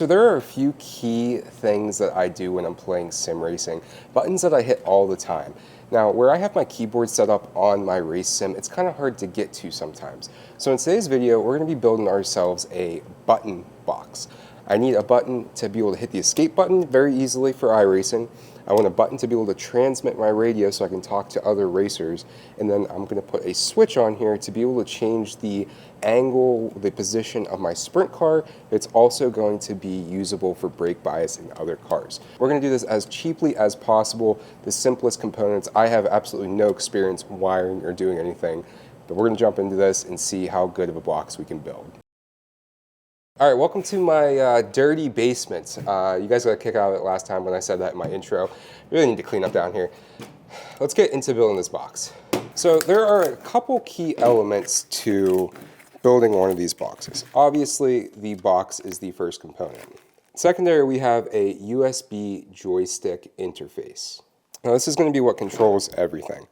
So there are a few key things that I do when I'm playing sim racing, buttons that I hit all the time. Now, where I have my keyboard set up on my race sim, it's kind of hard to get to sometimes. So in today's video, we're going to be building ourselves a button box. I need a button to be able to hit the escape button very easily for iRacing. I want a button to be able to transmit my radio so I can talk to other racers. And then I'm going to put a switch on here to be able to change the angle, the position of my sprint car. It's also going to be usable for brake bias in other cars. We're going to do this as cheaply as possible, the simplest components. I have absolutely no experience wiring or doing anything, but we're going to jump into this and see how good of a box we can build. All right, welcome to my dirty basement. You guys got a kick out of it last time when I said that in my intro. Really need to clean up down here. Let's get into building this box. So there are a couple key elements to building one of these boxes. Obviously, the box is the first component. Secondary, we have a USB joystick interface. Now this is going to be what controls everything.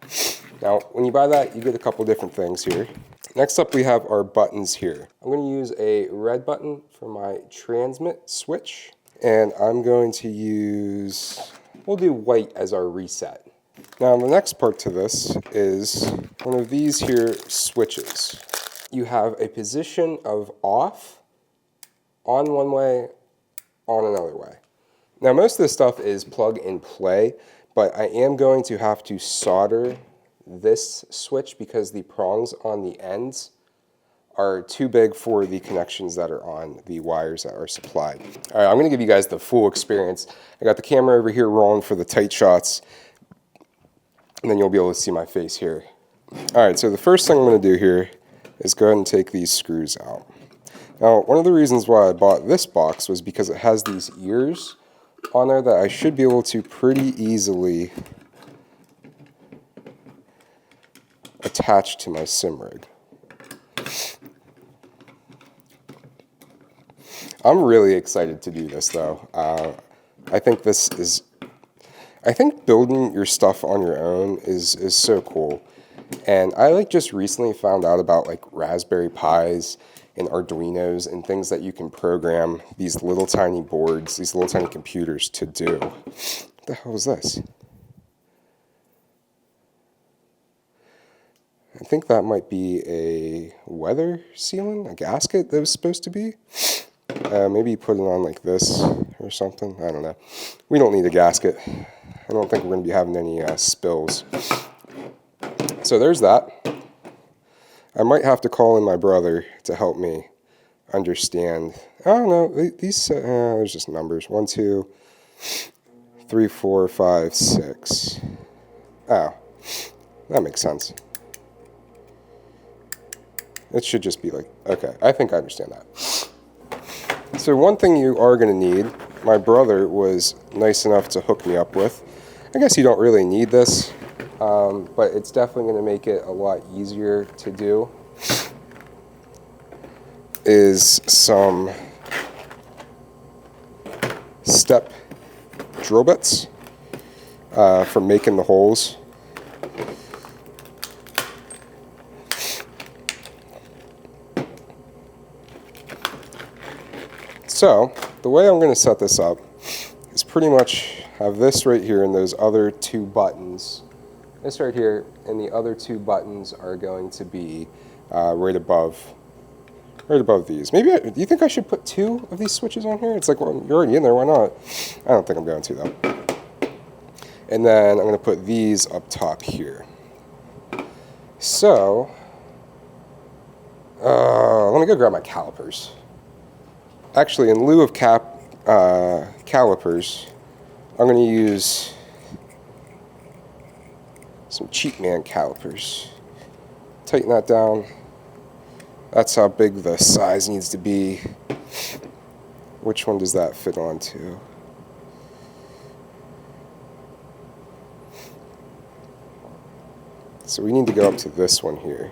Now, when you buy that, you get a couple different things here. Next up, we have our buttons here. I'm going to use a red button for my transmit switch, and I'm going to use, we'll do white as our reset. Now, the next part to this is one of these here switches. You have a position of off, on one way, on another way. Now, most of this stuff is plug and play, but I am going to have to solder this switch because the prongs on the ends are too big for the connections that are on the wires that are supplied. All right, I'm gonna give you guys the full experience. I got the camera over here rolling for the tight shots, and then you'll be able to see my face here. All right, so the first thing I'm gonna do here is go ahead and take these screws out. Now, one of the reasons why I bought this box was because it has these ears on there that I should be able to pretty easily attach to my sim rig. I'm really excited to do this though. I think building your stuff on your own is so cool. And I just recently found out about Raspberry Pis and Arduinos and things that you can program these little tiny boards, these little tiny computers to do. What the hell is this? I think that might be a weather sealant, a gasket that was supposed to be. Maybe put it on like this or something. I don't know. We don't need a gasket. I don't think we're going to be having any spills. So there's that. I might have to call in my brother to help me understand. I don't know. These there's just numbers. 1, 2, 3, 4, 5, 6. Oh, that makes sense. It should just be like, okay, I think I understand that. So one thing you are going to need, my brother was nice enough to hook me up with. I guess you don't really need this, but it's definitely going to make it a lot easier to do, is some step drill bits for making the holes. So, the way I'm going to set this up is pretty much have this right here and those other two buttons. This right here and the other two buttons are going to be right above these. Maybe, do you think I should put 2 of these switches on here? It's like, well, you're already in there, why not? I don't think I'm going to though. And then I'm going to put these up top here. So, let me go grab my calipers. Actually, in lieu of calipers, I'm going to use some cheap man calipers. Tighten that down. That's how big the size needs to be. Which one does that fit onto? So we need to go up to this one here.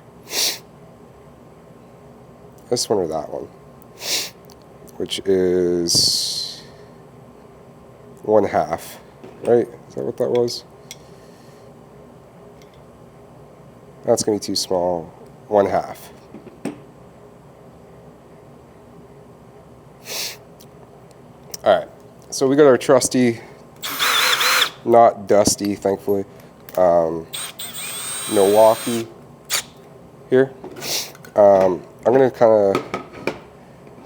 This one or that one? Which is 1/2, right? Is that what that was? That's going to be too small. 1/2. All right, so we got our trusty, not dusty, thankfully, Milwaukee here. I'm gonna kind of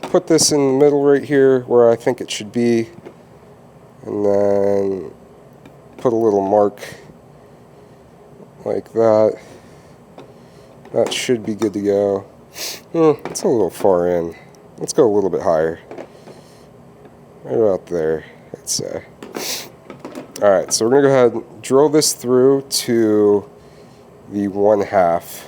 put this in the middle right here where I think it should be, and then put a little mark like that. That should be good to go. It's a little far in. Let's go a little bit higher. Right about there, I'd say. Alright, so we're going to go ahead and drill this through to the 1/2.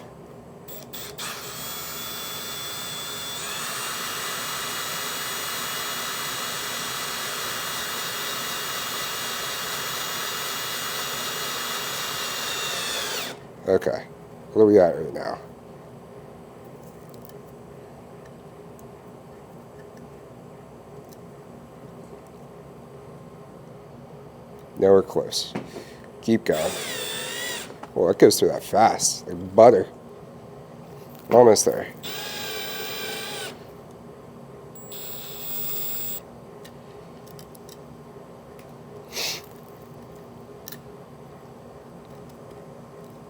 Okay, what are we at right now? Nowhere close. Keep going. Well, it goes through that fast, like butter. Almost there.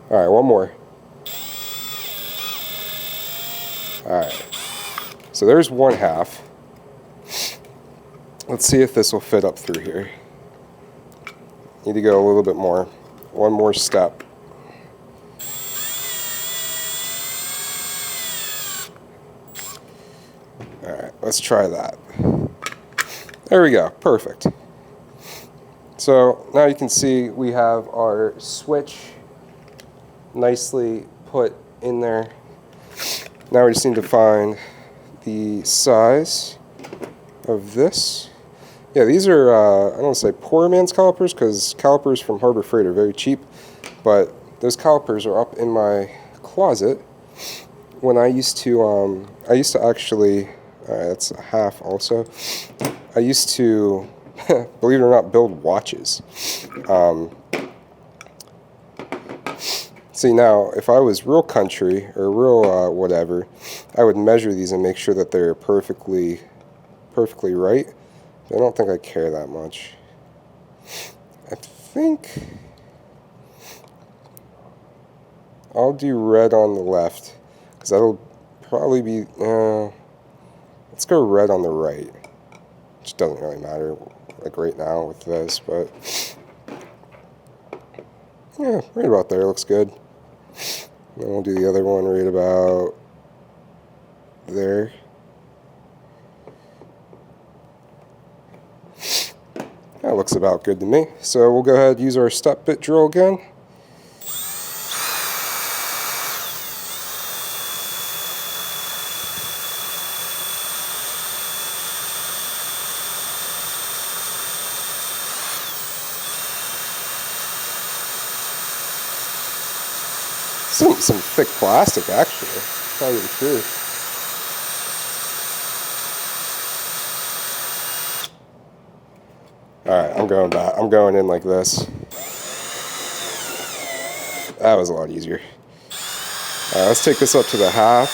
All right, one more. All right, so there's 1/2. Let's see if this will fit up through here. Need to go a little bit more. One more step. All right, let's try that. There we go, perfect. So now you can see we have our switch nicely put in there. Now we just need to find the size of this. Yeah, these are, I don't want to say poor man's calipers, because calipers from Harbor Freight are very cheap, but those calipers are up in my closet. When I used to actually, that's 1/2 also, I used to, believe it or not, build watches. See, now, if I was real country, or real whatever, I would measure these and make sure that they're perfectly right. I don't think I care that much. I think I'll do red on the left, because that'll probably be, let's go red on the right, which doesn't really matter, like right now with this, but yeah, right about there looks good. Then we'll do the other one right about there. That looks about good to me. So we'll go ahead and use our step bit drill again. Some thick plastic, actually. To tell you the truth. Alright, I'm going back. I'm going in like this. That was a lot easier. Alright, let's take this up to the 1/2.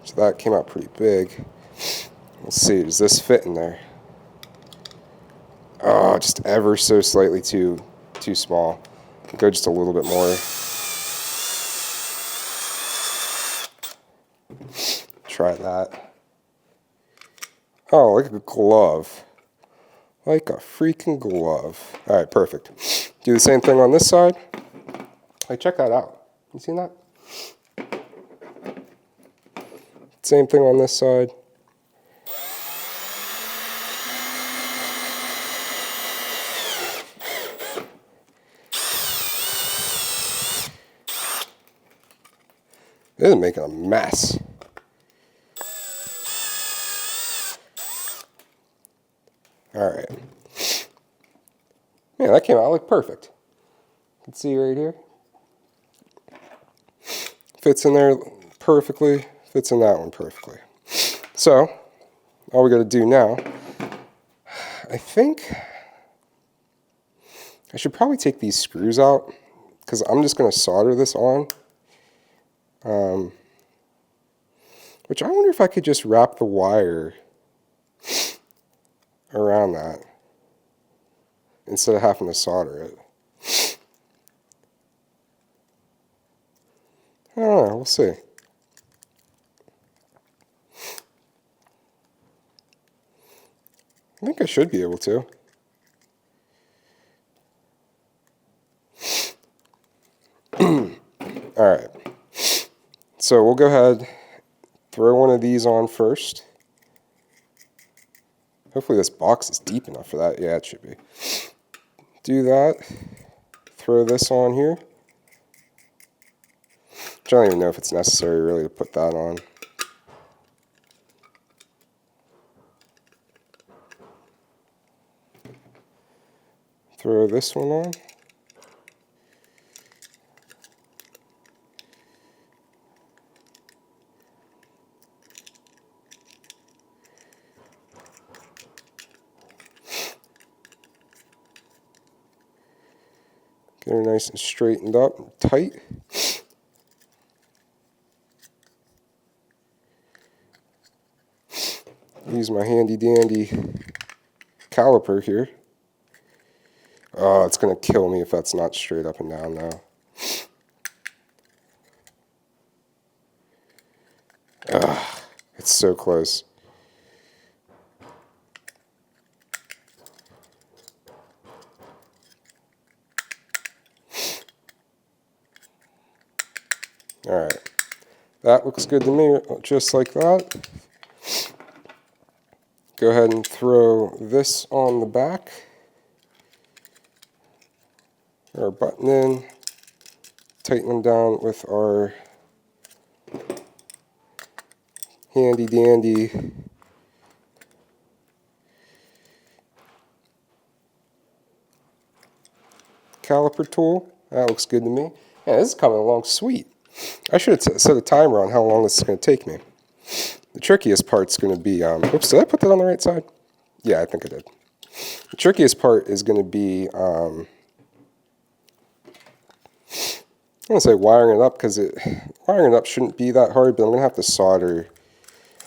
So that came out pretty big. Let's see, does this fit in there? Oh, just ever so slightly too small. Go just a little bit more. Try that. Oh, like a glove. Like a freaking glove. Alright, perfect. Do the same thing on this side. Hey, check that out. You seen that? Same thing on this side. It isn't making a mess. Alright. Man, that came out like perfect. You can see right here. Fits in there perfectly. Fits in that one perfectly. So, all we got to do now, I think I should probably take these screws out, because I'm just going to solder this on. Which I wonder if I could just wrap the wire around that instead of having to solder it. I don't know, we'll see. I think I should be able to. Alright, so we'll go ahead, throw one of these on first. Hopefully this box is deep enough for that. Yeah, it should be. Do that. Throw this on here. I don't even know if it's necessary really to put that on. Throw this one on. Get her nice and straightened up and tight. Use my handy dandy caliper here. Oh, it's going to kill me if that's not straight up and down now. It's so close. Alright, that looks good to me, just like that. Go ahead and throw this on the back. Our button in. Tighten them down with our handy dandy caliper tool. That looks good to me. Yeah, this is coming along sweet. I should have set a timer on how long this is going to take me. The trickiest part's going to be, oops, did I put that on the right side? Yeah, I think I did. The trickiest part is going to be, I'm going to say wiring it up, because wiring it up shouldn't be that hard, but I'm going to have to solder.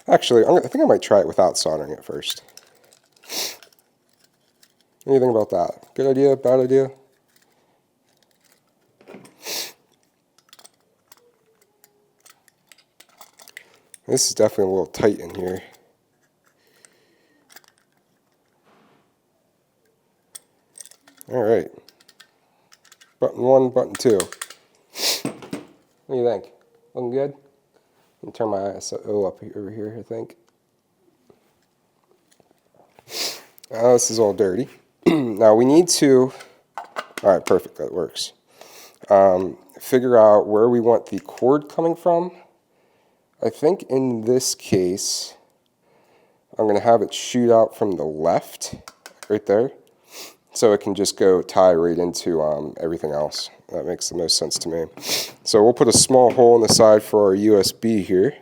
Actually, I think I might try it without soldering it first. What do you think about that? Good idea? Bad idea? This is definitely a little tight in here. Alright. Button 1, button 2. What do you think? Looking good? Let me turn my ISO up over here, I think. Now this is all dirty. Now we need to, alright, perfect, that works. Figure out where we want the cord coming from. I think in this case, I'm going to have it shoot out from the left, right there, so it can just go tie right into everything else. That makes the most sense to me. So we'll put a small hole in the side for our USB here.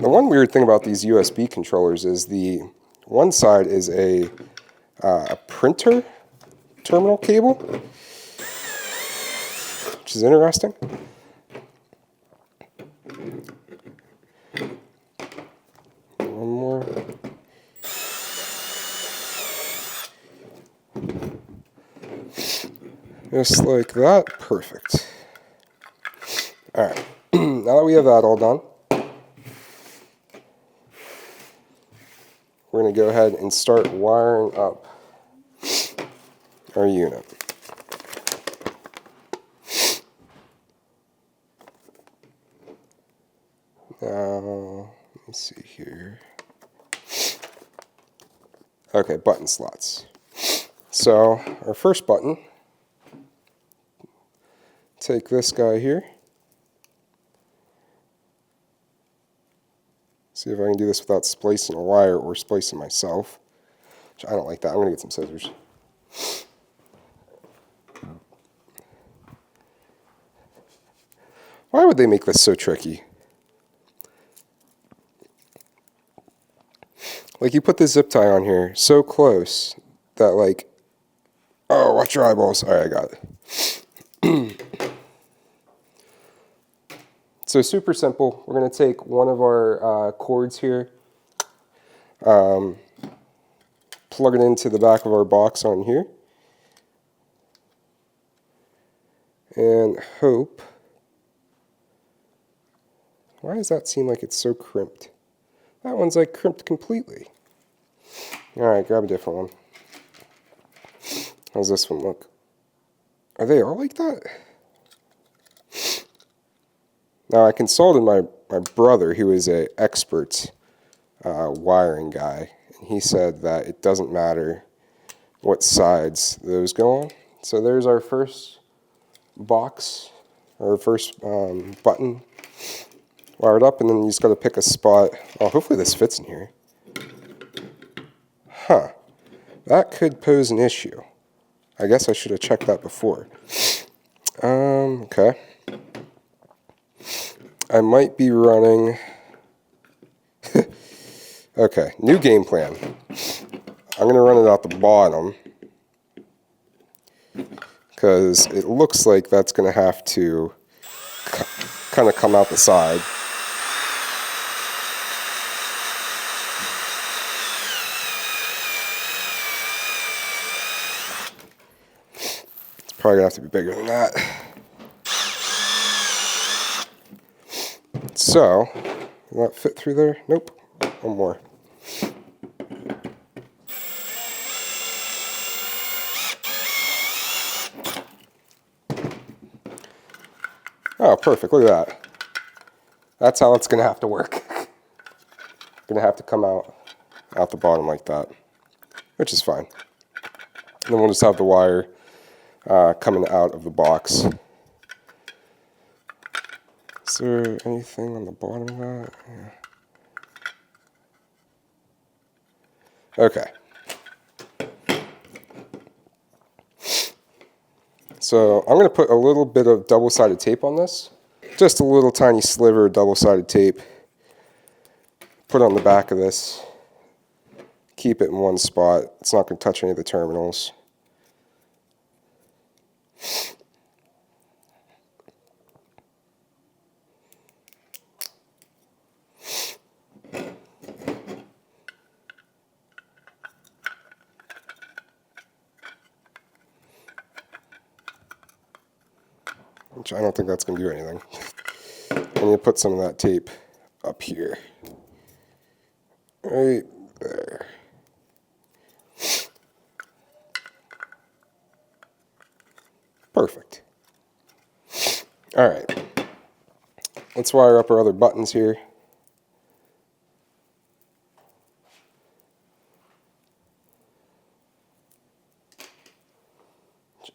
The one weird thing about these USB controllers is the one side is a printer terminal cable, which is interesting. One more. Just like that. Perfect. All right. Now that we have that all done, we're going to go ahead and start wiring up our unit. Now, let me see here. Okay, button slots. So, our first button, take this guy here. See if I can do this without splicing a wire or splicing myself. Which I don't like that. I'm going to get some scissors. Why would they make this so tricky? Like, you put the zip tie on here so close that like, oh, watch your eyeballs. All right, I got it. So super simple. We're going to take one of our cords here, plug it into the back of our box on here, and hope. Why does that seem like it's so crimped? That one's like crimped completely. All right, grab a different one. How's this one look? Are they all like that? Now, I consulted my brother, who is an expert wiring guy, and he said that it doesn't matter what sides those go on. So there's our first box, our first button wired up, and then you just got to pick a spot. Oh, hopefully this fits in here. Huh. That could pose an issue. I guess I should have checked that before. Okay. I might be running... Okay, new game plan. I'm going to run it out the bottom, because it looks like that's going to have to kind of come out the side. It's probably going to have to be bigger than that. So, will that fit through there? Nope. One more. Oh, perfect. Look at that. That's how it's going to have to work. Going to have to come out the bottom like that, which is fine. And then we'll just have the wire coming out of the box. Is there anything on the bottom of that? Yeah. Okay. So I'm going to put a little bit of double-sided tape on this. Just a little tiny sliver of double-sided tape. Put it on the back of this. Keep it in one spot. It's not going to touch any of the terminals. Which I don't think that's going to do anything. I'm going to put some of that tape up here. Right there. Perfect. All right. Let's wire up our other buttons here.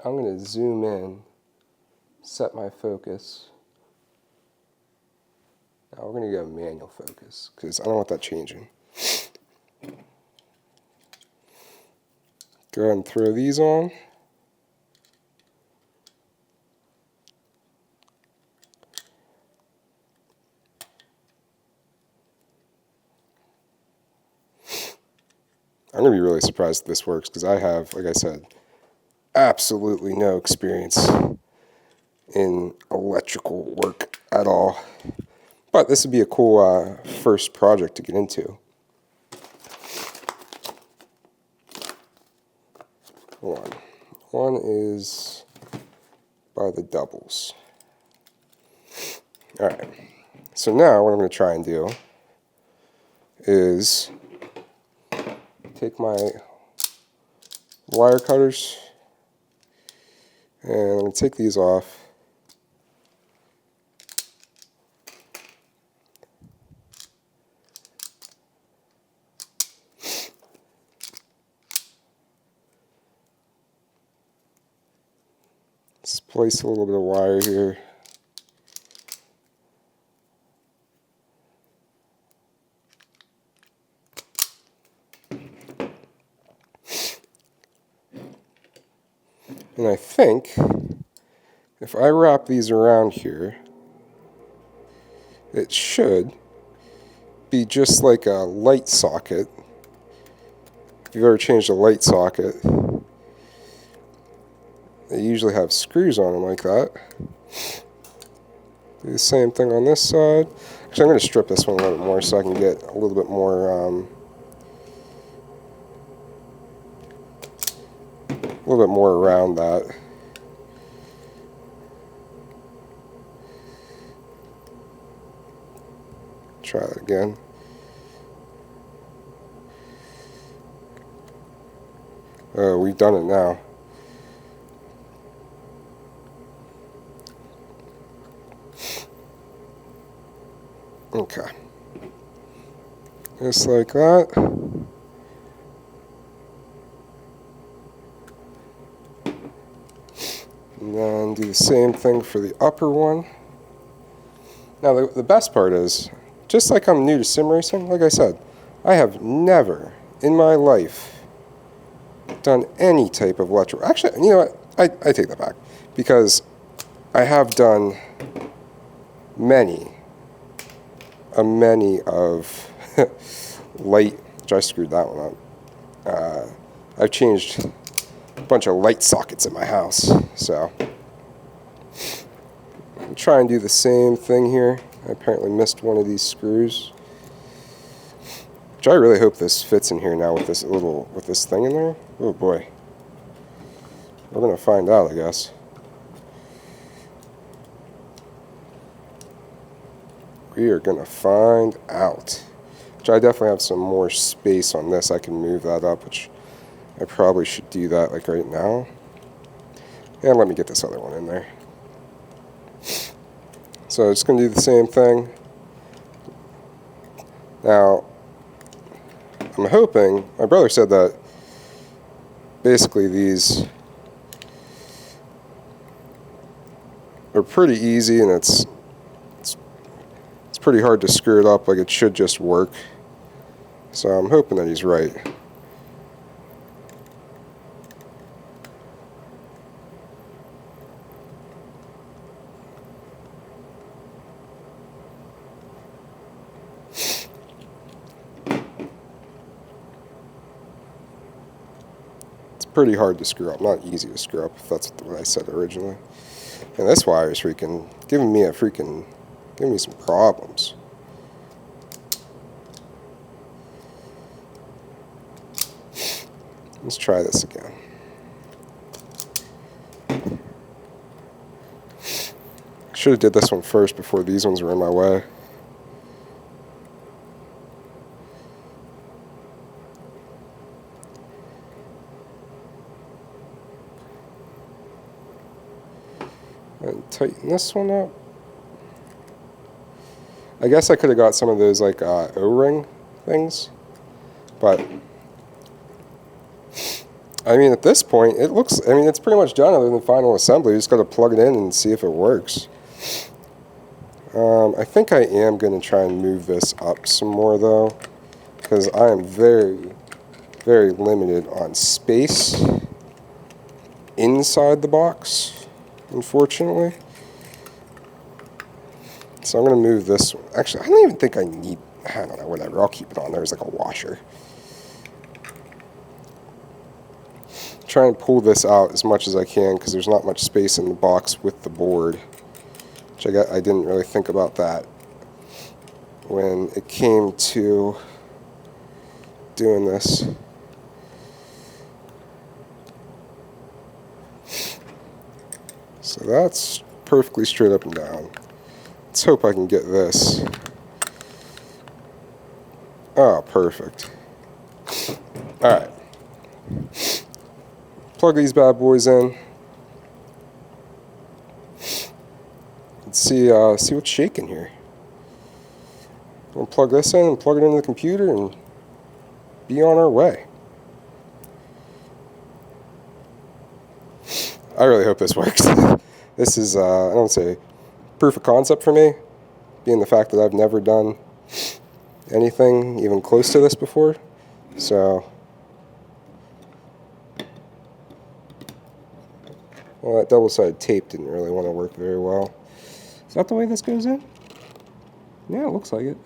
I'm going to zoom in, set my focus. Now we're going to go manual focus because I don't want that changing. Go ahead and throw these on. I'm going to be really surprised if this works because I have, like I said, absolutely no experience in electrical work at all. But this would be a cool first project to get into. One is by the doubles. All right. So now what I'm going to try and do is take my wire cutters and I'm going to take these off. Splice a little bit of wire here. And I think if I wrap these around here, it should be just like a light socket if you've ever changed a light socket, they usually have screws on them like that. Do the same thing on this side. Actually, I'm going to strip this one a little bit more so I can get a little bit more around that. Try that again. Oh, we've done it now. Okay. Just like that. And then do the same thing for the upper one. Now the best part is, just like I'm new to sim racing, like I said, I have never in my life done any type of electrical. Actually, you know what? I take that back, because I have done many of light, which I screwed that one up. I've changed a bunch of light sockets in my house, so I'll try and do the same thing here. I apparently missed one of these screws, which I really hope this fits in here now with this thing in there. Oh boy, we're gonna find out, I guess. We are gonna find out. Which I definitely have some more space on this. I can move that up, which I probably should do that like right now. And let me get this other one in there. So it's gonna do the same thing. Now, I'm hoping, my brother said that basically these are pretty easy, and it's pretty hard to screw it up, like it should just work. So I'm hoping that he's right. It's pretty hard to screw up, not easy to screw up, if that's what I said originally. And this wire is freaking giving me some problems. Let's try this again. Should have did this one first before these ones were in my way. And tighten this one up. I guess I could have got some of those like O-ring things, but I mean at this point it looks, I mean it's pretty much done other than final assembly. You just got to plug it in and see if it works. I think I am going to try and move this up some more though, because I am very, very limited on space inside the box, unfortunately. So I'm going to move this one. Actually, I don't even think I need, I don't know, whatever. I'll keep it on there as like a washer. Try and pull this out as much as I can because there's not much space in the box with the board. Which I didn't really think about that when it came to doing this. So that's perfectly straight up and down. Let's hope I can get this. Oh, perfect. Alright. Plug these bad boys in. Let's see what's shaking here. We'll plug this in and plug it into the computer and be on our way. I really hope this works. This is, I don't say, proof of concept for me, being the fact that I've never done anything even close to this before. So, well, that double-sided tape didn't really want to work very well. Is that the way this goes in? Yeah, it looks like it.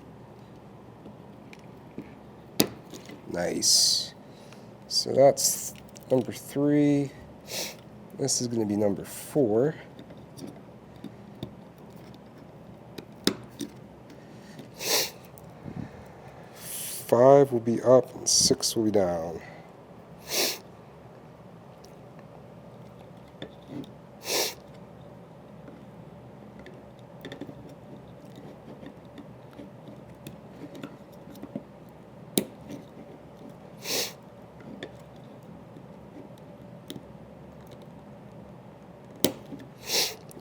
Nice. So that's number 3. This is going to be number 4. Five will be up and 6 will be down.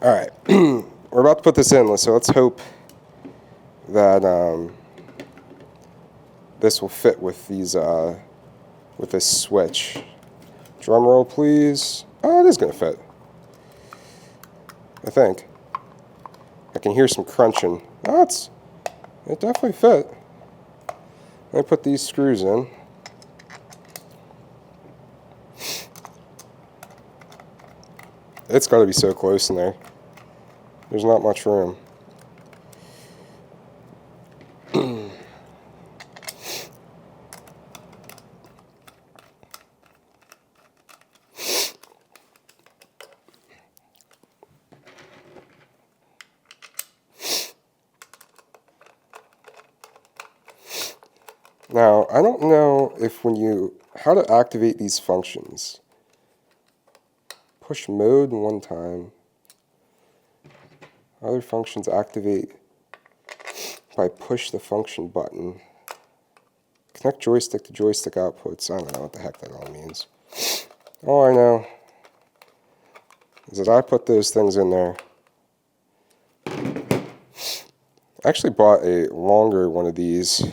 All right, we're about to put this in, so let's hope that this will fit with these with this switch. Drum roll, please. Oh, it is going to fit. I think. I can hear some crunching. Oh, it definitely fit. Let me put these screws in. It's got to be so close in there. There's not much room. Now, I don't know if how to activate these functions. Push mode one time. Other functions activate by push the function button. Connect joystick to joystick outputs. I don't know what the heck that all means. All I know is that I put those things in there. I actually bought a longer one of these.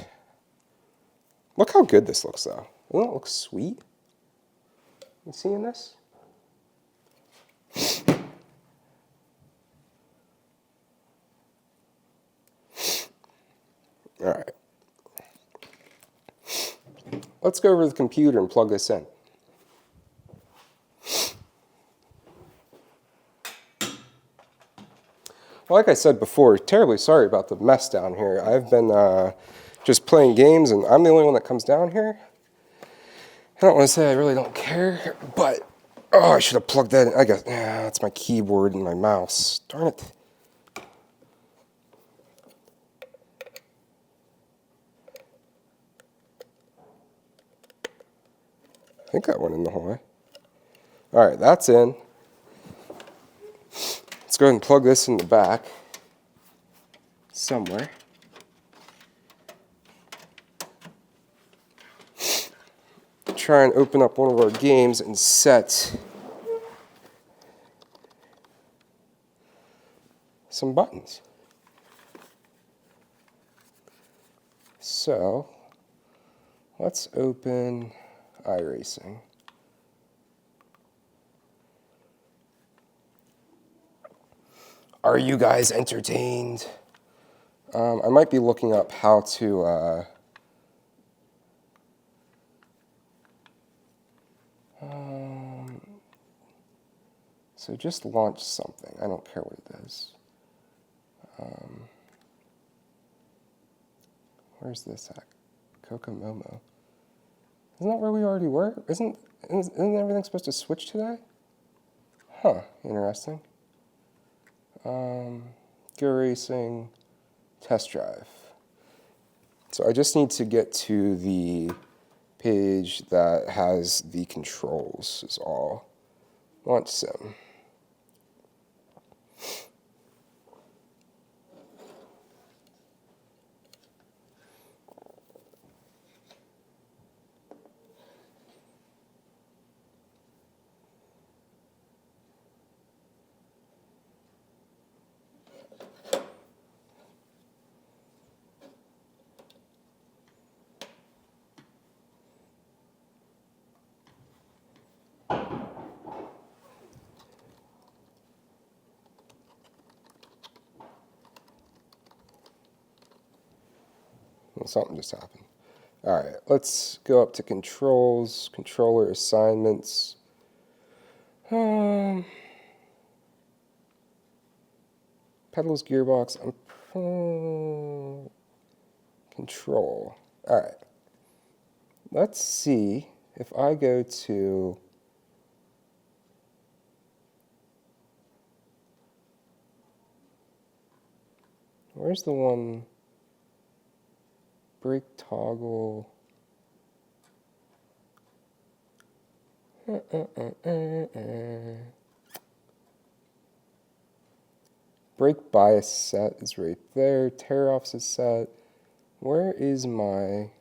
Look how good this looks, though. Doesn't it look sweet? You seeing this? All right. Let's go over to the computer and plug this in. Well, like I said before, terribly sorry about the mess down here. I've been just playing games, and I'm the only one that comes down here. I don't want to say I really don't care, but oh, I should have plugged that in. I guess that's my keyboard and my mouse. Darn it. I think that went in the hole. All right, that's in. Let's go ahead and plug this in the back somewhere. Try and open up one of our games and set some buttons. So let's open iRacing. Are you guys entertained? I might be looking up how to so just launch something. I don't care what it is. Where's this at? Kokomomo. Isn't that where we already were? Isn't everything supposed to switch today? Huh, interesting. Go Racing, test drive. So I just need to get to the page that has the controls is all. Launch sim. Well, something just happened. All right, let's go up to controls, controller assignments. Pedals, gearbox, control. All right. Let's see if I go to where's the one brake toggle? Brake bias set is right there. Tear offs is set. Where is my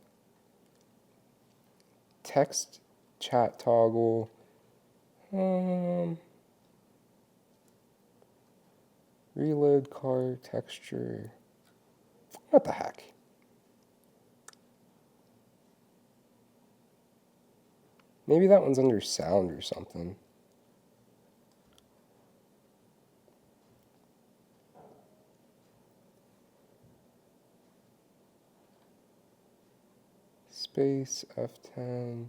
text chat toggle? Reload car texture. What the heck? Maybe that one's under sound or something. Space, F10,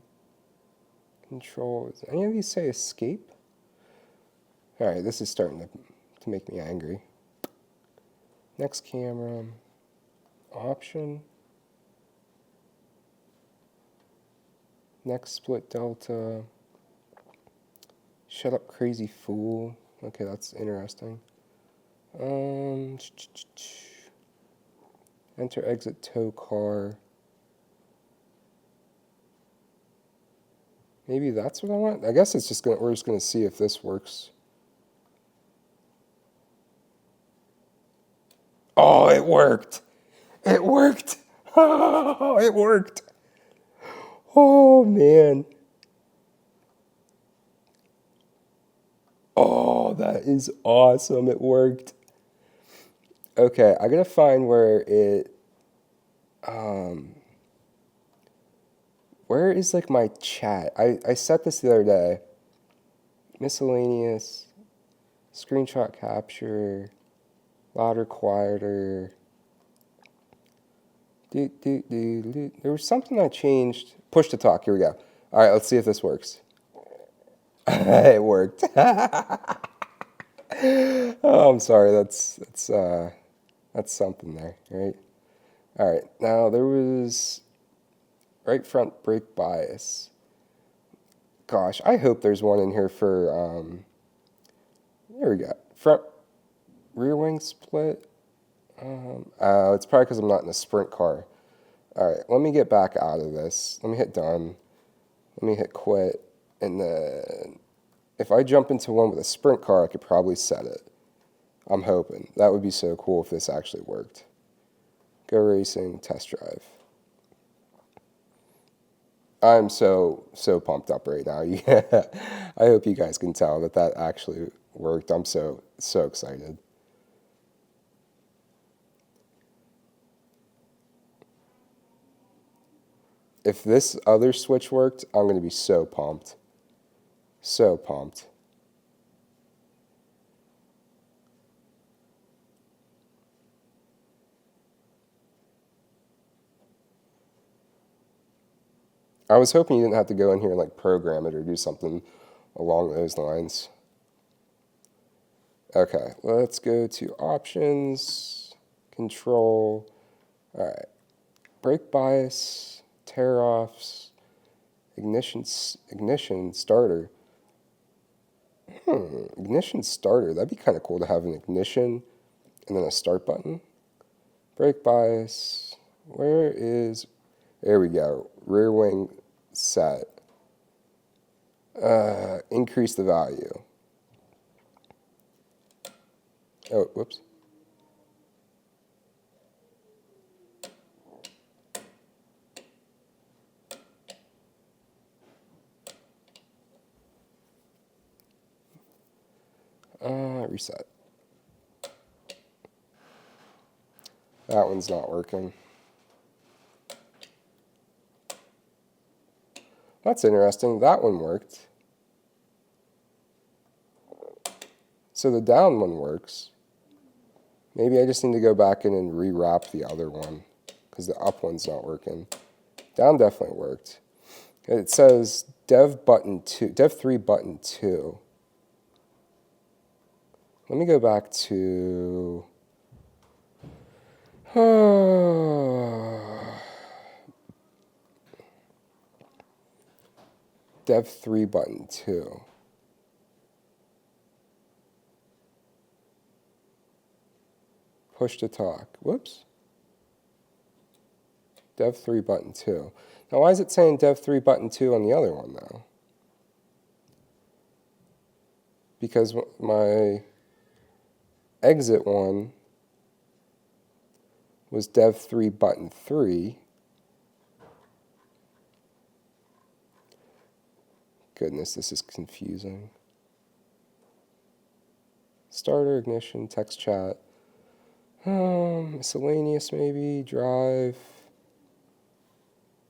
control. Does any of these say escape? Alright, this is starting to make me angry. Next camera, option. Next split delta. Shut up, crazy fool. Okay, that's interesting. Enter exit tow car. Maybe that's what I want. I guess it's just we're just gonna see if this works. Oh, it worked! It worked! Oh, it worked! Oh man! Oh, that is awesome! It worked. Okay, I gotta find where it. Where is like my chat? I set this the other day. Miscellaneous, screenshot capture, louder, quieter. There was something I changed. Push to talk. Here we go. All right, let's see if this works. It worked. Oh, I'm sorry. That's something there, right? All right. Now there was right front brake bias. Gosh, I hope there's one in here for. There we go. Front rear wing split. It's probably because I'm not in a sprint car. All right, let me get back out of this. Let me hit done. Let me hit quit. And then if I jump into one with a sprint car, I could probably set it. I'm hoping. That would be so cool if this actually worked. Go racing, test drive. I'm so pumped up right now. Yeah. I hope you guys can tell that actually worked. I'm so excited. If this other switch worked, I'm going to be so pumped. So pumped. I was hoping you didn't have to go in here and like program it or do something along those lines. Okay, let's go to options, control. All right, brake bias, tear offs, ignition starter. Ignition starter. That'd be kind of cool to have an ignition and then a start button. Brake bias. There we go. Rear wing set. Increase the value. Oh, whoops. Reset. That one's not working. That's interesting. That one worked. So the down one works. Maybe I just need to go back in and rewrap the other one because the up one's not working. Down definitely worked. It says dev 3 button 2. Let me go back to dev3 button 2. Push to talk. Whoops. Dev3 button 2. Now, why is it saying Dev3 button 2 on the other one, though? Because my exit one was Dev3 button 3. Goodness, this is confusing. Starter, ignition, text chat. Miscellaneous maybe, drive.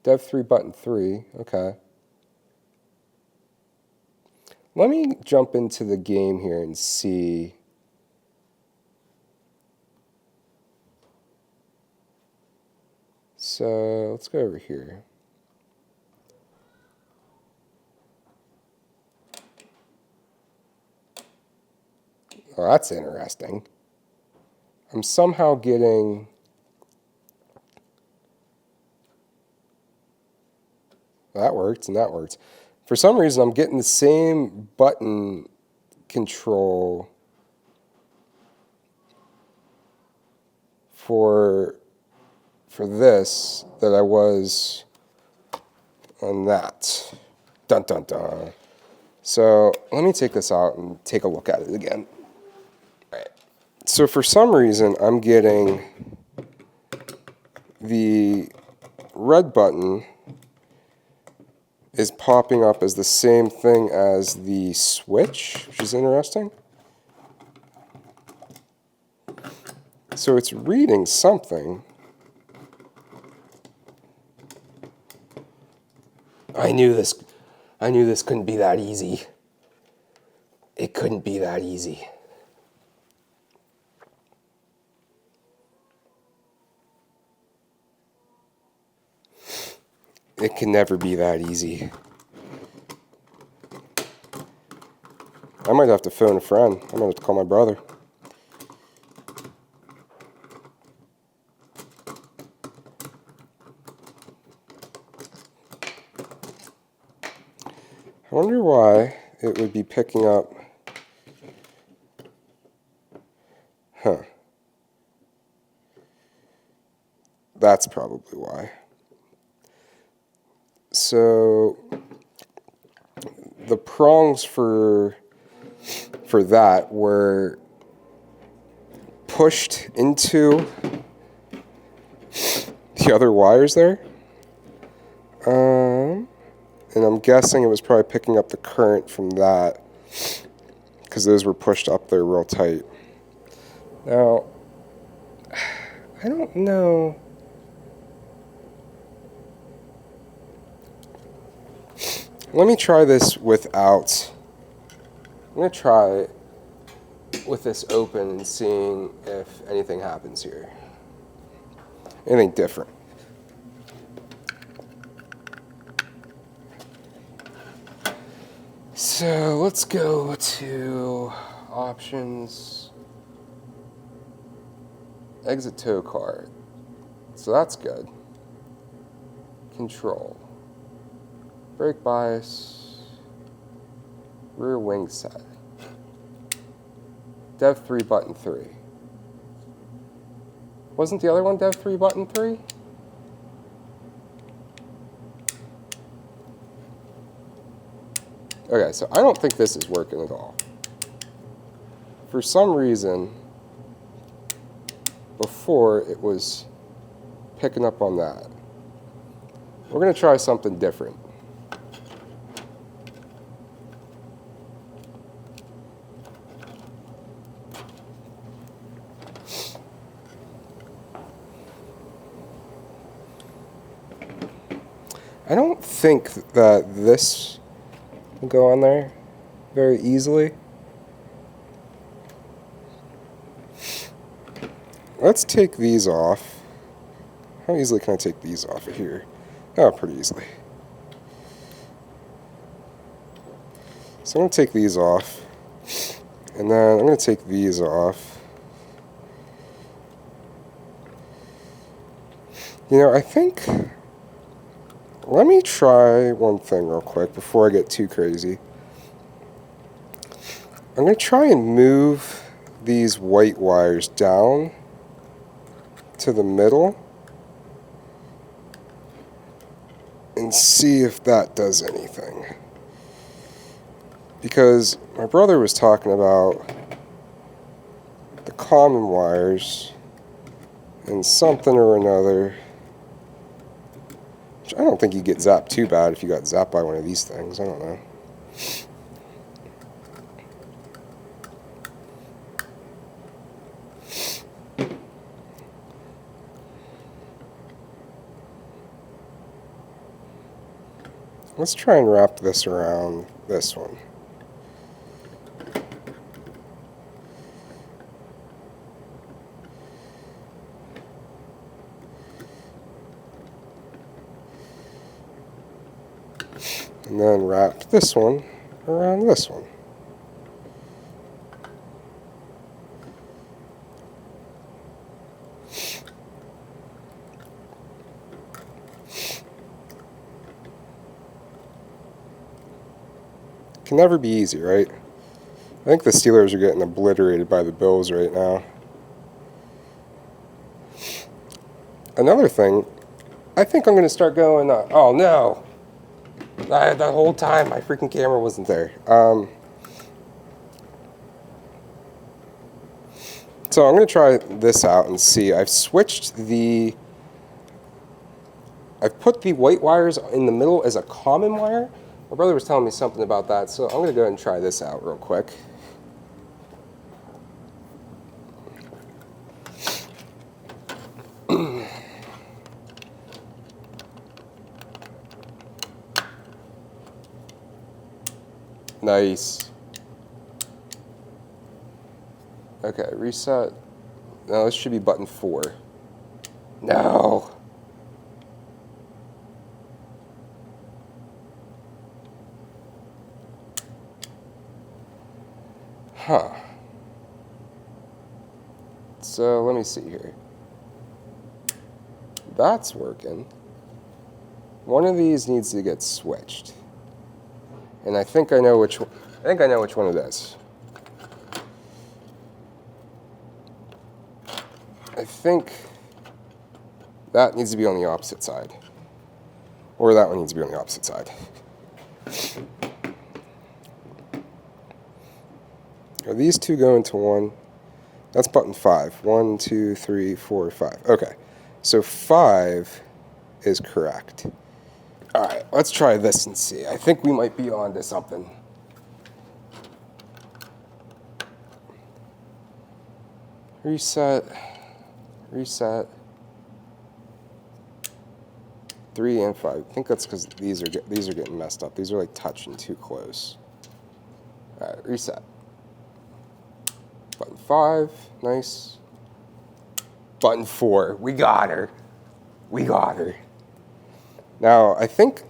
Dev3 button 3, okay. Let me jump into the game here and see. So let's go over here. Oh, that's interesting. I'm somehow getting that worked and that worked. For some reason, I'm getting the same button control for this that I was on that. Dun dun dun. So let me take this out and take a look at it again. All right. So for some reason, I'm getting the red button is popping up as the same thing as the switch, which is interesting. So it's reading something. I knew this couldn't be that easy. It couldn't be that easy. It can never be that easy. I might have to phone a friend. I might have to call my brother. I wonder why it would be picking up. Huh. That's probably why. So the prongs for that were pushed into the other wires there. And I'm guessing it was probably picking up the current from that because those were pushed up there real tight. Now, I don't know. Let me try this without. I'm going to try with this open and seeing if anything happens here. Anything different. So let's go to options, exit tow card. So that's good. Control, brake bias, rear wing set, Dev3 button 3. Wasn't the other one Dev3 button 3? Okay, so I don't think this is working at all. For some reason, before it was picking up on that. We're going to try something different. I don't think that this will go on there very easily. Let's take these off. How easily can I take these off of here? Oh, pretty easily. So I'm going to take these off. And then I'm going to take these off. You know, I think let me try one thing real quick before I get too crazy. I'm going to try and move these white wires down to the middle and see if that does anything. Because my brother was talking about the common wires and something or another. Which I don't think you get zapped too bad if you got zapped by one of these things. I don't know. Let's try and wrap this around this one. And then wrap this one around this one. Can never be easy, right? I think the Steelers are getting obliterated by the Bills right now. Another thing, I think I'm going to start going, oh no, the whole time my freaking camera wasn't there. So I'm going to try this out and see. I've put the white wires in the middle as a common wire. My brother was telling me something about that, so I'm going to go ahead and try this out real quick. Nice. Okay, reset. No, this should be button 4. No. Huh. So let me see here. That's working. One of these needs to get switched. And I think I know which one. I think I know which one it is. I think that needs to be on the opposite side. Or that one needs to be on the opposite side. Are these two going to one? That's button 5. 1, 2, 3, 4, 5. Okay. So 5 is correct. Alright, let's try this and see. I think we might be on to something. Reset. Reset. 3 and 5. I think that's because these are getting messed up. These are like touching too close. Alright, reset. Button 5, nice. Button 4, we got her. We got her. Now, I think...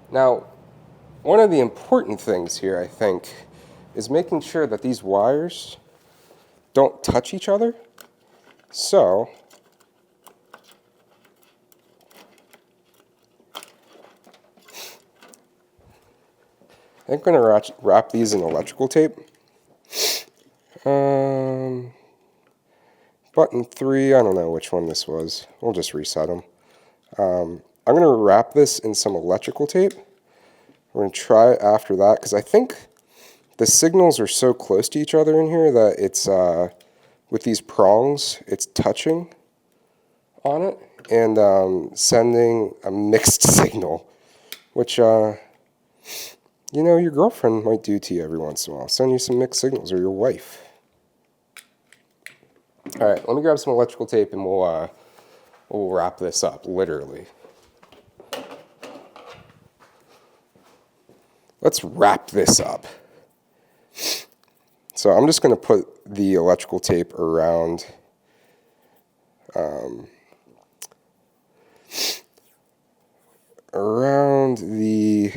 Now, one of the important things here, I think, is making sure that these wires don't touch each other. So, I think I'm going to wrap these in electrical tape. Button 3, I don't know which one this was. We'll just reset them. I'm going to wrap this in some electrical tape. We're going to try it after that, because I think the signals are so close to each other in here that it's, with these prongs, it's touching on it and sending a mixed signal, which, you know, your girlfriend might do to you every once in a while. Send you some mixed signals, or your wife. All right, let me grab some electrical tape and we'll wrap this up, literally. Let's wrap this up. So I'm just going to put the electrical tape around the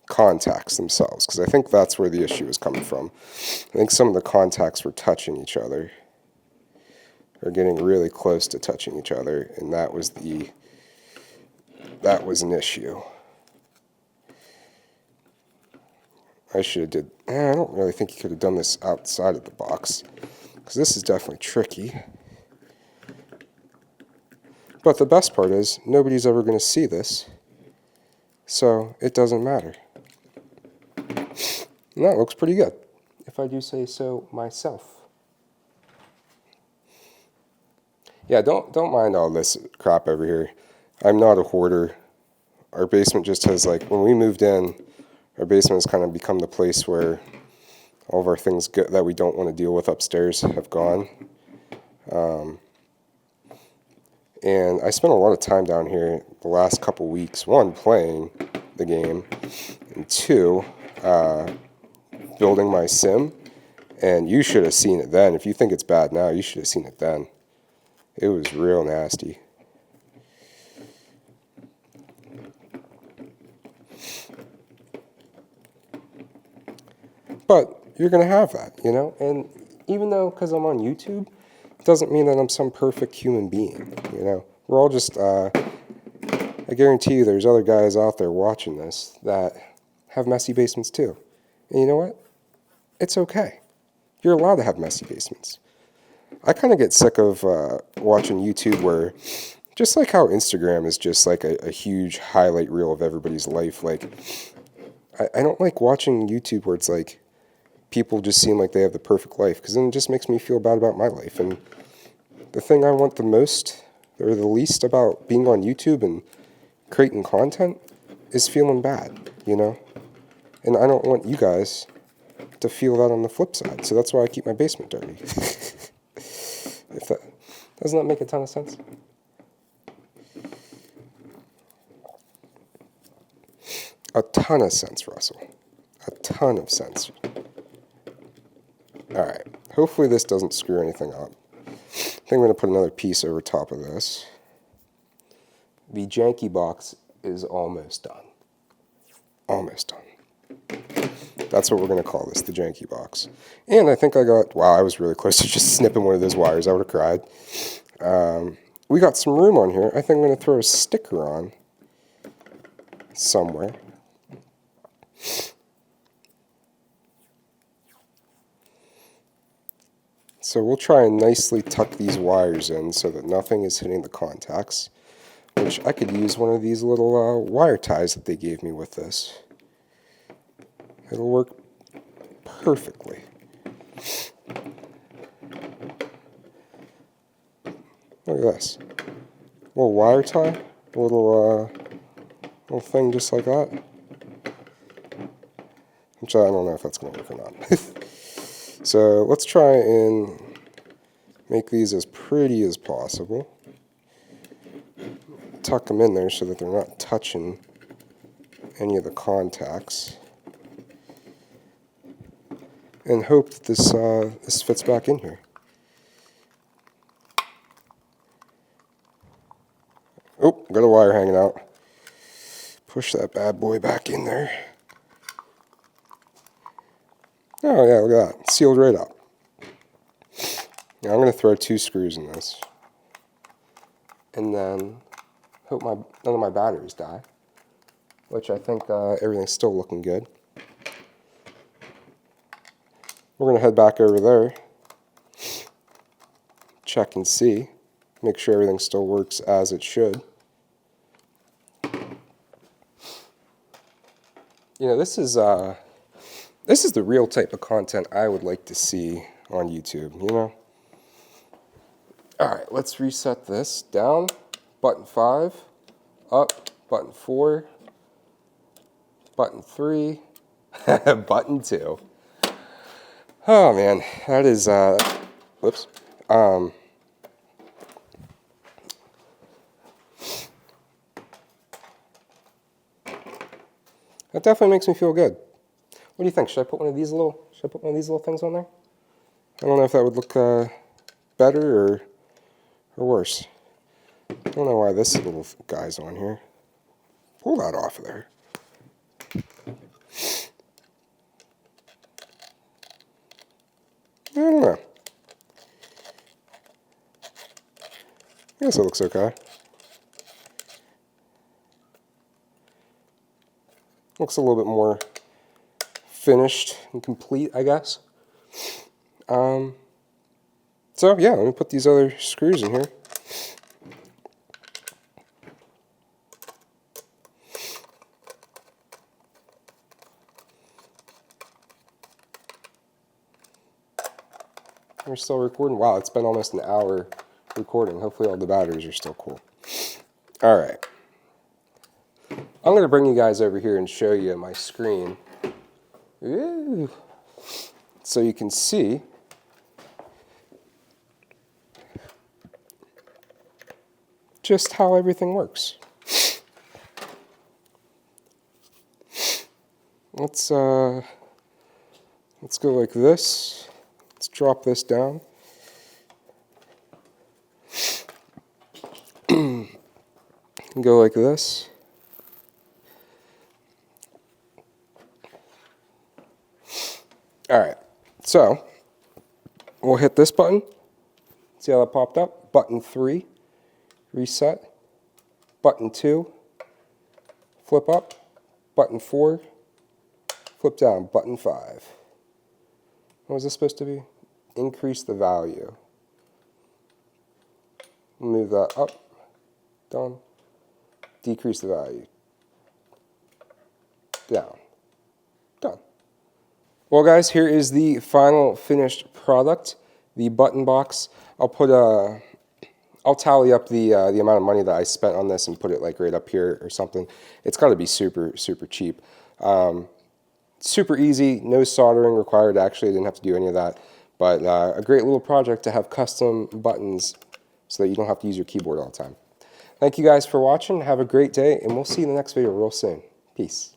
contacts themselves, because I think that's where the issue is coming from. I think some of the contacts were touching each other. are getting really close to touching each other, and that was an issue. I should have I don't really think you could have done this outside of the box, because this is definitely tricky. But the best part is, nobody's ever going to see this, so it doesn't matter. And that looks pretty good, if I do say so myself. Yeah, don't mind all this crap over here. I'm not a hoarder. Our basement just has, like, when we moved in, our basement has kind of become the place where all of our things that we don't want to deal with upstairs have gone. And I spent a lot of time down here the last couple weeks, one, playing the game, and two, building my sim. And you should have seen it then. If you think it's bad now, you should have seen it then. It was real nasty. But you're going to have that, you know? And even though, because I'm on YouTube, it doesn't mean that I'm some perfect human being, you know? We're all just, I guarantee you there's other guys out there watching this that have messy basements too. And you know what? It's okay. You're allowed to have messy basements. I kind of get sick of watching YouTube where, just like how Instagram is just like a huge highlight reel of everybody's life, like, I don't like watching YouTube where it's like, people just seem like they have the perfect life, because then it just makes me feel bad about my life. And the thing I want the most, or the least, about being on YouTube and creating content is feeling bad, you know? And I don't want you guys to feel that on the flip side, so that's why I keep my basement dirty. Doesn't that make a ton of sense? A ton of sense, Russell. A ton of sense. Alright, hopefully this doesn't screw anything up. I think I'm going to put another piece over top of this. The janky box is almost done. Almost done. That's what we're going to call this, the janky box. And I think wow, I was really close to just snipping one of those wires. I would have cried. We got some room on here. I think I'm going to throw a sticker on somewhere. So we'll try and nicely tuck these wires in so that nothing is hitting the contacts, which I could use one of these little wire ties that they gave me with this. It'll work perfectly. Look at this. A little wire tie, a little thing just like that. Which I don't know if that's going to work or not. So let's try and make these as pretty as possible. Tuck them in there so that they're not touching any of the contacts. And hope that this fits back in here. Oh, got a wire hanging out. Push that bad boy back in there. Oh yeah, look at that. Sealed right up. Now I'm going to throw 2 screws in this. And then hope none of my batteries die. Which I think everything's still looking good. We're going to head back over there. Check and see. Make sure everything still works as it should. You know, this is the real type of content I would like to see on YouTube, you know? Alright, let's reset this. Down, button 5, up, button 4, button 3, button 2. Oh man, that is, whoops. That definitely makes me feel good. What do you think? Should I put one of these little things on there? I don't know if that would look better or worse. I don't know why this little guy's on here. Pull that off of there. I don't know. guess it looks okay. Looks a little bit more finished and complete, I guess. So yeah, let me put these other screws in here. We're still recording. Wow, it's been almost an hour recording. Hopefully all the batteries are still cool. All right. I'm going to bring you guys over here and show you my screen. Ooh. So you can see just how everything works. Let's go like this. Let's drop this down. Go like this. All right, so we'll hit this button. See how that popped up? Button 3, reset. Button 2, flip up. Button 4, flip down. Button 5. What was this supposed to be? Increase the value. Move that up. Done. Decrease the value. Down. Done. Well guys, here is the final finished product, the button box. I'll tally up the amount of money that I spent on this and put it like right up here or something. It's got to be super cheap. Super easy, no soldering required actually, I didn't have to do any of that. But a great little project to have custom buttons so that you don't have to use your keyboard all the time. Thank you guys for watching, have a great day, and we'll see you in the next video real soon. Peace.